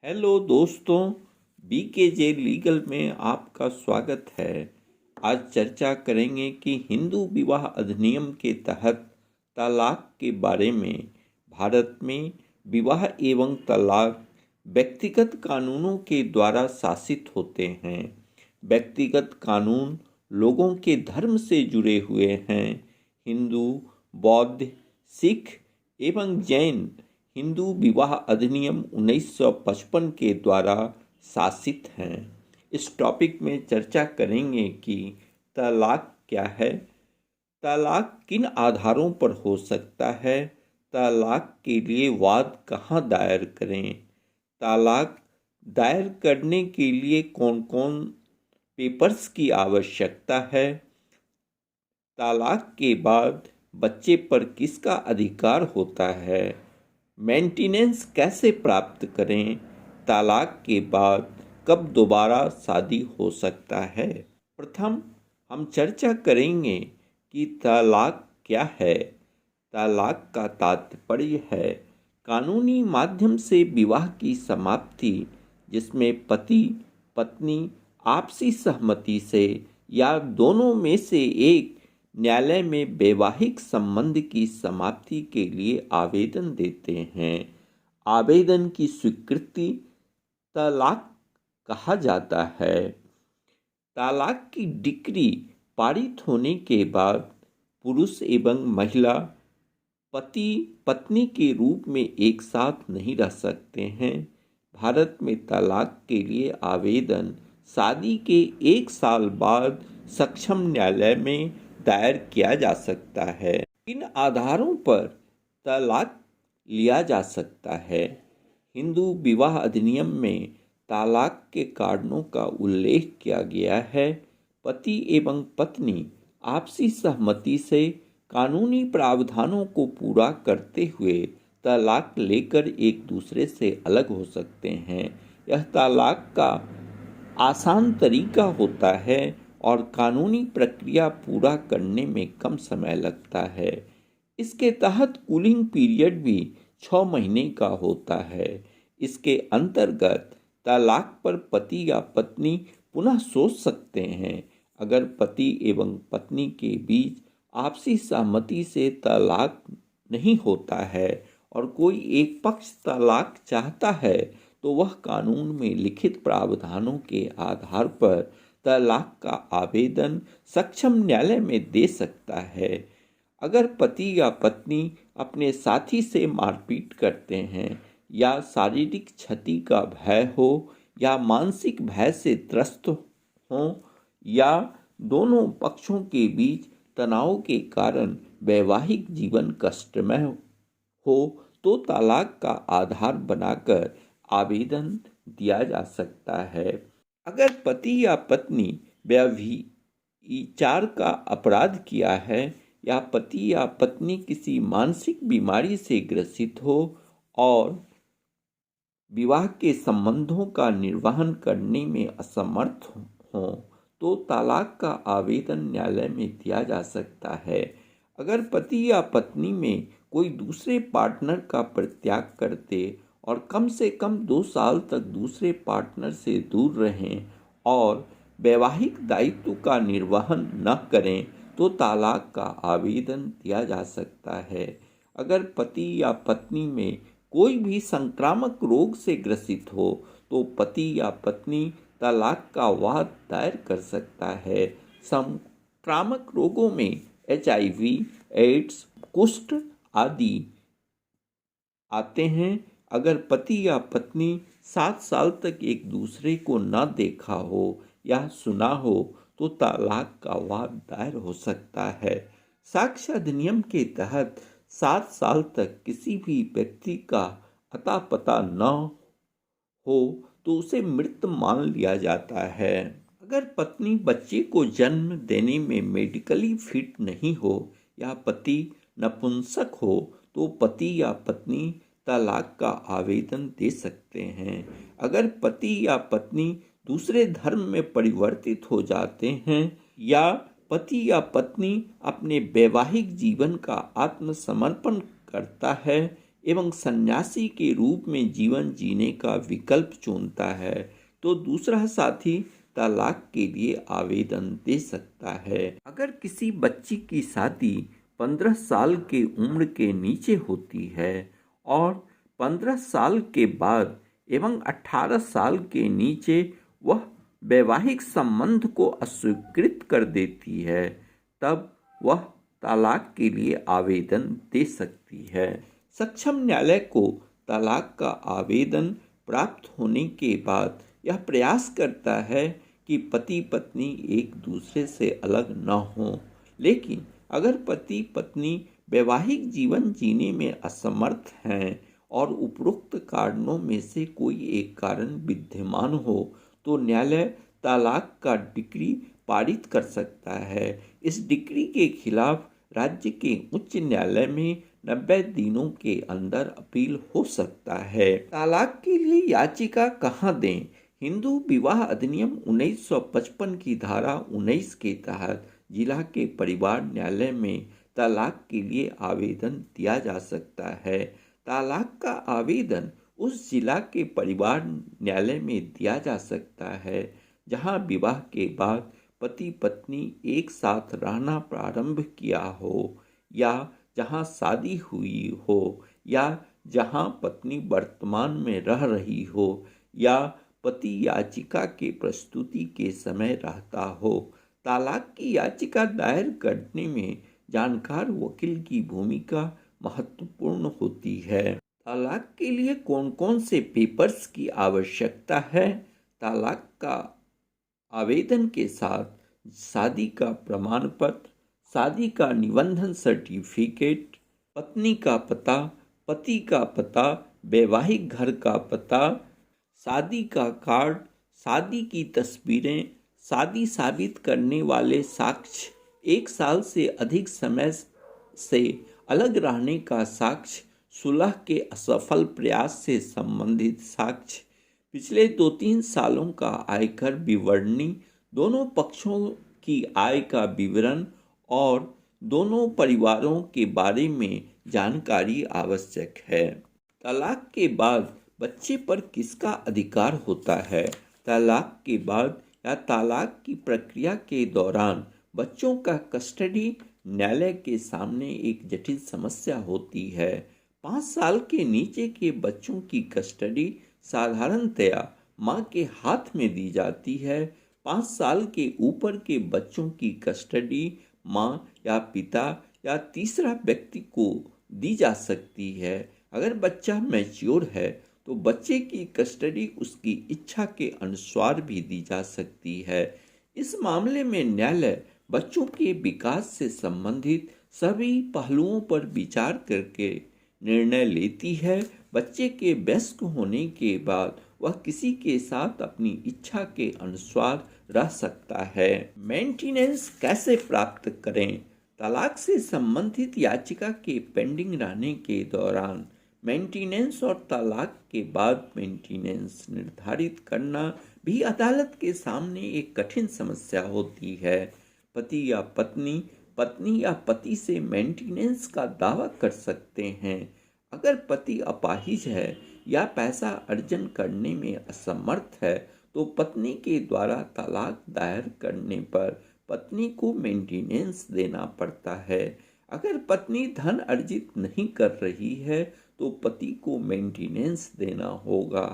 Hello दोस्तों, बीकेजे legal में आपका स्वागत है। आज चर्चा करेंगे कि हिंदू विवाह अधिनियम के तहत तलाक के बारे में। भारत में विवाह एवं तलाक व्यक्तिगत कानूनों के द्वारा शासित होते हैं। व्यक्तिगत कानून लोगों के धर्म से जुड़े हुए हैं। हिंदू, बौद्ध, सिख एवं जैन हिंदू विवाह अधिनियम 1955 के द्वारा शासित हैं। इस टॉपिक में चर्चा करेंगे कि तलाक क्या है, तलाक किन आधारों पर हो सकता है, तलाक के लिए वाद कहाँ दायर करें, तलाक दायर करने के लिए कौन कौन पेपर्स की आवश्यकता है, तलाक के बाद बच्चे पर किसका अधिकार होता है, मेंटेनेंस कैसे प्राप्त करें, तलाक के बाद कब दोबारा शादी हो सकता है। प्रथम हम चर्चा करेंगे कि तलाक क्या है। तलाक का तात्पर्य है कानूनी माध्यम से विवाह की समाप्ति, जिसमें पति पत्नी आपसी सहमति से या दोनों में से एक न्यायालय में वैवाहिक संबंध की समाप्ति के लिए आवेदन देते हैं। आवेदन की स्वीकृति तलाक कहा जाता है। तलाक की डिक्री पारित होने के बाद पुरुष एवं महिला पति पत्नी के रूप में एक साथ नहीं रह सकते हैं। भारत में तलाक के लिए आवेदन शादी के 1 साल बाद सक्षम न्यायालय में दायर किया जा सकता है। इन आधारों पर तलाक लिया जा सकता है। हिंदू विवाह अधिनियम में तलाक के कारणों का उल्लेख किया गया है। पति एवं पत्नी आपसी सहमति से कानूनी प्रावधानों को पूरा करते हुए तलाक लेकर एक दूसरे से अलग हो सकते हैं। यह तलाक का आसान तरीका होता है और कानूनी प्रक्रिया पूरा करने में कम समय लगता है। इसके तहत कूलिंग पीरियड भी 6 महीने का होता है। इसके अंतर्गत तलाक पर पति या पत्नी पुनः सोच सकते हैं। अगर पति एवं पत्नी के बीच आपसी सहमति से तलाक नहीं होता है और कोई एक पक्ष तलाक चाहता है, तो वह कानून में लिखित प्रावधानों के आधार पर तलाक का आवेदन सक्षम न्यायालय में दे सकता है। अगर पति या पत्नी अपने साथी से मारपीट करते हैं या शारीरिक क्षति का भय हो या मानसिक भय से त्रस्त हो या दोनों पक्षों के बीच तनाव के कारण वैवाहिक जीवन कष्टमय हो, तो तलाक का आधार बनाकर आवेदन दिया जा सकता है। अगर पति या पत्नी व्यभिचार का अपराध किया है या पति या पत्नी किसी मानसिक बीमारी से ग्रसित हो और विवाह के संबंधों का निर्वहन करने में असमर्थ हो, तो तलाक का आवेदन न्यायालय में दिया जा सकता है। अगर पति या पत्नी में कोई दूसरे पार्टनर का परित्याग करते और कम से कम 2 साल तक दूसरे पार्टनर से दूर रहें और वैवाहिक दायित्व का निर्वहन न करें, तो तलाक का आवेदन दिया जा सकता है। अगर पति या पत्नी में कोई भी संक्रामक रोग से ग्रसित हो, तो पति या पत्नी तलाक का वाद दायर कर सकता है। संक्रामक रोगों में HIV, एड्स, कुष्ठ आदि आते हैं। अगर पति या पत्नी 7 साल तक एक दूसरे को न देखा हो या सुना हो, तो तलाक का वाद दायर हो सकता है। साक्ष्य अधिनियम के तहत 7 साल तक किसी भी व्यक्ति का अता पता न हो तो उसे मृत मान लिया जाता है। अगर पत्नी बच्चे को जन्म देने में मेडिकली फिट नहीं हो या पति नपुंसक हो, तो पति या पत्नी तलाक का आवेदन दे सकते हैं। अगर पति या पत्नी दूसरे धर्म में परिवर्तित हो जाते हैं या पति या पत्नी अपने वैवाहिक जीवन का आत्मसमर्पण करता है एवं सन्यासी के रूप में जीवन जीने का विकल्प चुनता है तो दूसरा साथी तलाक के लिए आवेदन दे सकता है। अगर किसी बच्ची की शादी 15 साल के उम्र के नीचे होती है और 15 साल के बाद एवं 18 साल के नीचे वह वैवाहिक संबंध को अस्वीकृत कर देती है, तब वह तलाक के लिए आवेदन दे सकती है। सक्षम न्यायालय को तलाक का आवेदन प्राप्त होने के बाद यह प्रयास करता है कि पति पत्नी एक दूसरे से अलग न हों, लेकिन अगर पति पत्नी वैवाहिक जीवन जीने में असमर्थ हैं और उपरोक्त कारणों में से कोई एक कारण विद्यमान हो तो न्यायालय तलाक का डिक्री पारित कर सकता है। इस डिक्री के खिलाफ राज्य के उच्च न्यायालय में 90 दिनों के अंदर अपील हो सकता है। तलाक के लिए याचिका कहाँ दें? हिंदू विवाह अधिनियम 1955 की धारा 19 के तहत जिला के परिवार न्यायालय में तलाक के लिए आवेदन दिया जा सकता है। तलाक का आवेदन उस जिला के परिवार न्यायालय में दिया जा सकता है जहां विवाह के बाद पति पत्नी एक साथ रहना प्रारंभ किया हो, या जहां शादी हुई हो, या जहां पत्नी वर्तमान में रह रही हो, या पति याचिका के प्रस्तुति के समय रहता हो। तलाक की याचिका दायर करने में जानकार वकील की भूमिका महत्वपूर्ण होती है। तलाक के लिए कौन कौन से पेपर्स की आवश्यकता है? तलाक का आवेदन के साथ शादी का प्रमाण पत्र, शादी का निबंधन सर्टिफिकेट, पत्नी का पता, पति का पता, वैवाहिक घर का पता, शादी का कार्ड, शादी की तस्वीरें, शादी साबित करने वाले साक्ष्य, 1 साल से अधिक समय से अलग रहने का साक्ष्य, सुलह के असफल प्रयास से संबंधित साक्ष्य, पिछले 2-3 सालों का आयकर विवरणी, दोनों पक्षों की आय का विवरण और दोनों परिवारों के बारे में जानकारी आवश्यक है। तलाक के बाद बच्चे पर किसका अधिकार होता है? तलाक के बाद या तलाक की प्रक्रिया के दौरान बच्चों का कस्टडी न्यायालय के सामने एक जटिल समस्या होती है। 5 साल के नीचे के बच्चों की कस्टडी साधारणतया माँ के हाथ में दी जाती है। 5 साल के ऊपर के बच्चों की कस्टडी माँ या पिता या तीसरा व्यक्ति को दी जा सकती है। अगर बच्चा मैच्योर है तो बच्चे की कस्टडी उसकी इच्छा के अनुसार भी दी जा सकती है। इस मामले में न्यायालय बच्चों के विकास से संबंधित सभी पहलुओं पर विचार करके निर्णय लेती है। बच्चे के वयस्क होने के बाद वह किसी के साथ अपनी इच्छा के अनुसार रह सकता है। मेंटेनेंस कैसे प्राप्त करें? तलाक से संबंधित याचिका के पेंडिंग रहने के दौरान मेंटेनेंस और तलाक के बाद मेंटेनेंस निर्धारित करना भी अदालत के सामने एक कठिन समस्या होती है। पति या पत्नी, पत्नी या पति से मेंटेनेंस का दावा कर सकते हैं। अगर पति अपाहिज है या पैसा अर्जन करने में असमर्थ है तो पत्नी के द्वारा तलाक दायर करने पर पत्नी को मेंटेनेंस देना पड़ता है। अगर पत्नी धन अर्जित नहीं कर रही है तो पति को मेंटेनेंस देना होगा।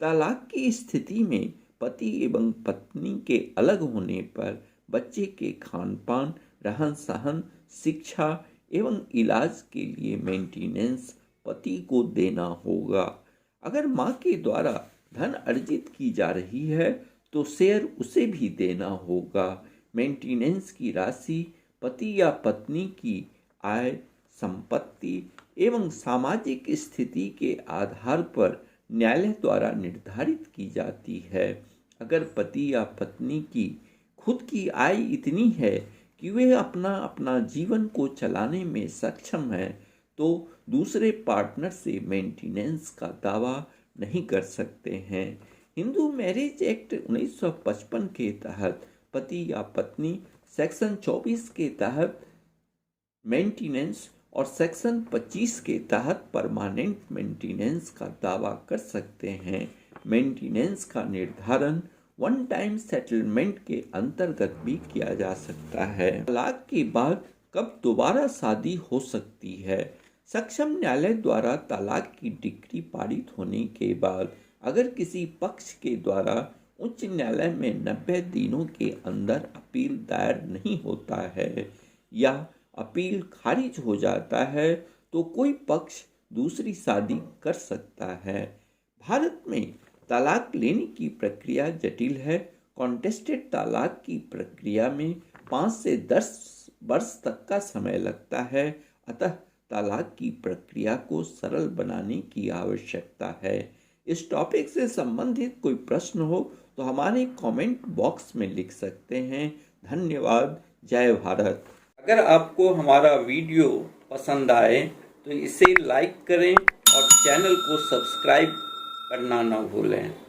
तलाक की स्थिति में पति एवं पत्नी के अलग होने पर बच्चे के खान पान, रहन सहन, शिक्षा एवं इलाज के लिए मेंटेनेंस पति को देना होगा। अगर माँ के द्वारा धन अर्जित की जा रही है तो शेयर उसे भी देना होगा। मेंटेनेंस की राशि पति या पत्नी की आय, संपत्ति एवं सामाजिक स्थिति के आधार पर न्यायालय द्वारा निर्धारित की जाती है। अगर पति या पत्नी की खुद की आय इतनी है कि वे अपना जीवन को चलाने में सक्षम हैं तो दूसरे पार्टनर से मेंटेनेंस का दावा नहीं कर सकते हैं। हिंदू मैरिज एक्ट 1955 के तहत पति या पत्नी सेक्शन 24 के तहत मेंटेनेंस और सेक्शन 25 के तहत परमानेंट मेंटेनेंस का दावा कर सकते हैं। मेंटेनेंस का निर्धारण वन टाइम सेटलमेंट के अंतर्गत भी किया जा सकता है। तलाक के बाद कब दोबारा शादी हो सकती है? सक्षम न्यायालय द्वारा तलाक की डिक्री पारित होने के बाद अगर किसी पक्ष के द्वारा उच्च न्यायालय में 90 दिनों के अंदर अपील दायर नहीं होता है या अपील खारिज हो जाता है तो कोई पक्ष दूसरी शादी कर सकता है। भारत में तलाक लेने की प्रक्रिया जटिल है। कॉन्टेस्टेड तलाक की प्रक्रिया में 5 से 10 वर्ष तक का समय लगता है। अतः तलाक की प्रक्रिया को सरल बनाने की आवश्यकता है। इस टॉपिक से संबंधित कोई प्रश्न हो तो हमारे कमेंट बॉक्स में लिख सकते हैं। धन्यवाद। जय भारत। अगर आपको हमारा वीडियो पसंद आए तो इसे लाइक करें और चैनल को सब्सक्राइब करना ना भूलें।